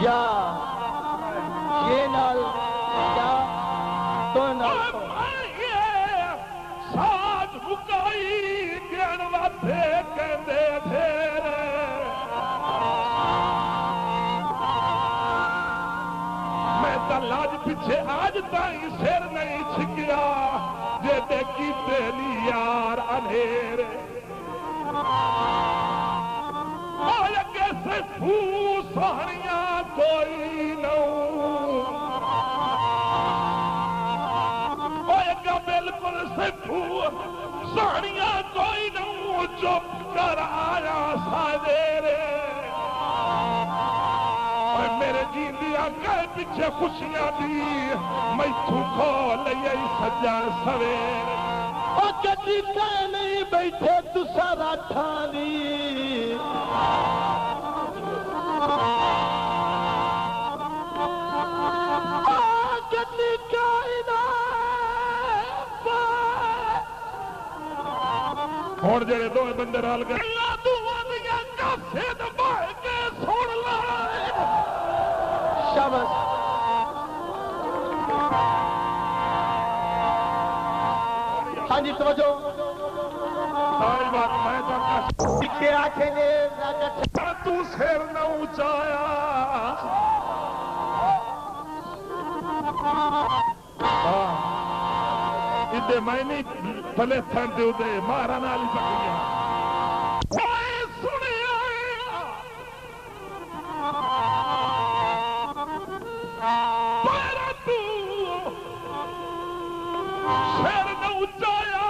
یا یہ نال یا تو نال ساج مکائی گن واتھے کہندے پھر میں تا لاج پیچھے آج تائیں سر نہیں چھکیا جے دے کیتے لی یار انھیرے آیا کیسے پھو سہنیاں کوئی نوں آیا کا بالکل سے پھو سہنیاں کوئی نوں چپ کر آیا سادیرے میرے جیندیاں کہے پیچھے خوشیاں دی میں تو کھو لئی سجن سویرے او کدی کہہ نہیں بیٹھے تو سارا ٹھانی او کدی کہہ ہون جڑے دو بندے رال گئے اللہ دعا دیا کاسے دبائے کے سوڑ لائے شاباش ہاں جی توجہ ساری بات میں تو پیچھے آنکھیں نے تو سر نہ اونچایا ادھے میں نہیں تھلے تھن دے ادھے مارا نالی پکڑیا کوئی سنی آیا پیرا تو سر نہ اونچایا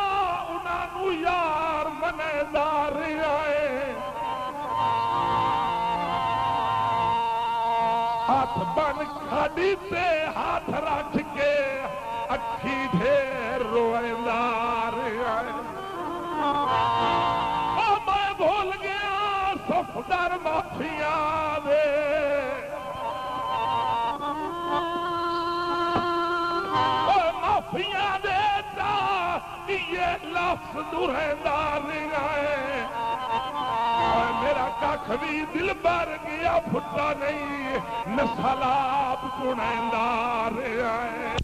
انہاں نو یار منے دار آئے ہاتھ بن کھاڑی تے ہاتھ رکھ کے اکھی ڈھیر روئندار آئے میں بھول گیا صفدر معافیاں دے معافیاں دیتا یہ لفظ دورہندار آئے میرا کاکھ بھی دل بھر گیا پھٹا نہیں نسلاب گنہندار آئے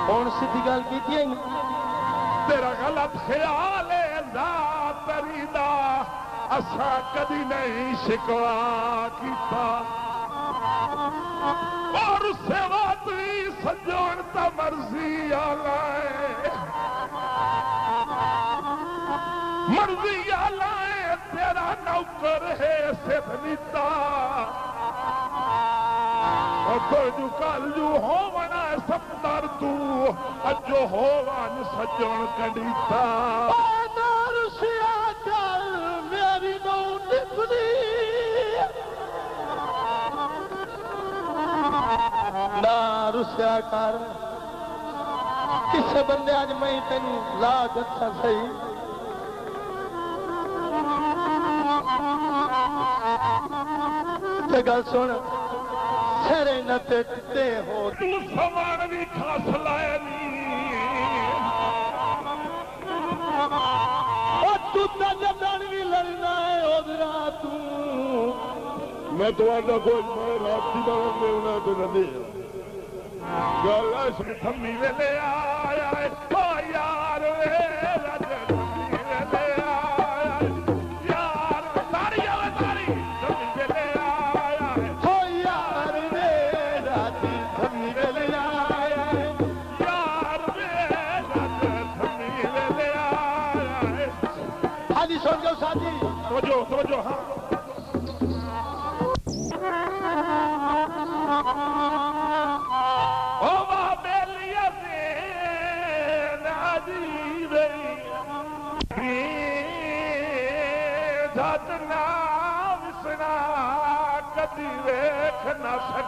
کون سی تھی گل کی تھی تیرا غلط خیال ہے دا تریدہ اسا کدی نہیں شکوا کیتا اور اس سے واتی سجون تا مرضی آلائے مرضی آلائے تیرا نوکر ہے سبنیتا اور جو کال جو ہوونا سفتر تو اجو ہووان سجون کڈیتا نارسیا کر میری نو نکلی نارسیا کر کسے بندے آج میں تینوں لا جتا صحیح جگہ سن سرے نہ تے ہو تو سوار بھی کھاس لائے اور تو جدن بھی لڑنا ہے ادھرا تو میں تو آجا کوئی میں رات کی بارت میں انہیں تو نہ دے گالا اس میں تھمی میں لے آیا ہے یار ویرا جنمی میں لے آیا ہے یار تاری آوے تاری تھمی میں لے آیا ہے یار میرا دل تھمی میں لے آیا ہے یار ویرا تھمی میں لے آیا ہے حاجی سن جو ساتھی توجہ ہاں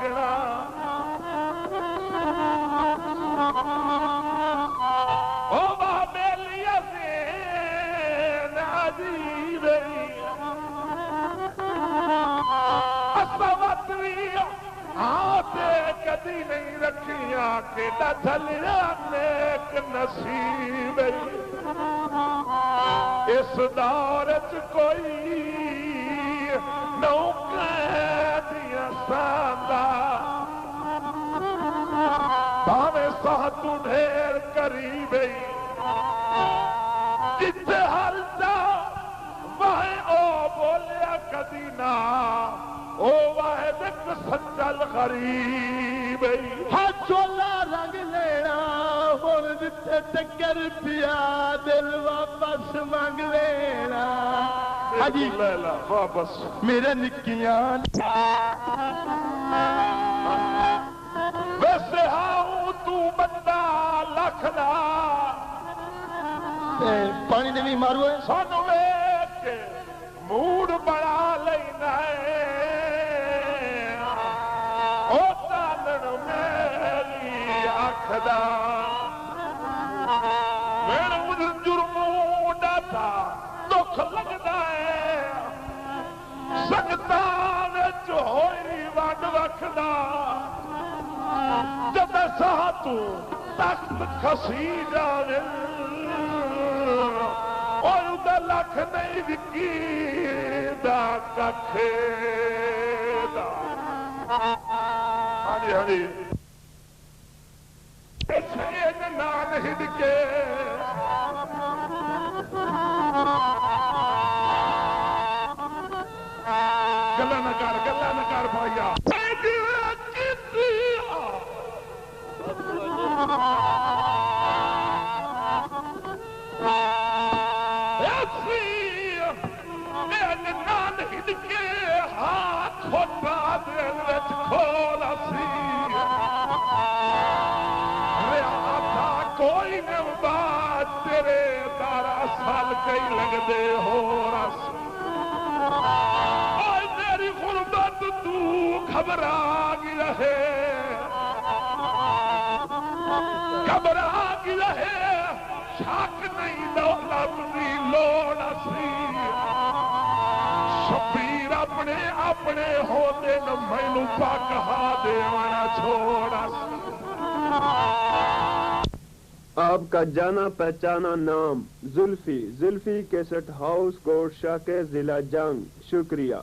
لگنا او بابیلی ازین عجیب اسواتوی آتے کدی نہیں رکھیاں کہ ڈھلیا نیک نصیب اس دور چ کوئی نوکہ دیا ساندا بھاوے ساتھ ڈھیر قریب جتھے ہر جا وہے او بولیا کدی نہ او واحد ایک سچل غریب ہاں چولا رنگ لینا ہن جتھے ٹکر پیا دل واپس منگ لینا حجی لیلا واپس میرے نکیاں ویسے ہاں تو بندہ لکھ دا پانی دے بھی مارو ہے سانو ویکھ کے موڈ بڑا لینا ہے او تانن میری اکھ دا میرے جرموں ڈاٹا دکھ لگدا ہے سنگتاں وچ ہوئی ونڈ وکھدا جب ساہ تو تخت کھسی جاوے اور دا لکھ نہیں وکی دا ککھے دا ہاں جی سید نان ہد کے گلا نہ کر بھائیا نان ہد کے ہاتھ کھوٹا دل وچ کھولا سی کوئی نہ بات تیرے تارا سال کئی لگ دے ہو رس اور میری غربت تو گھبرا گی رہے شک نہیں دولت دی لوڑ سی شبیر اپنے ہوتے نہ مینوں پکہا دیوانا چھوڑا سی آپ کا جانا پہچانا نام زلفی کیسٹ ہاؤس کوٹ شاہ کے ضلع جنگ شکریہ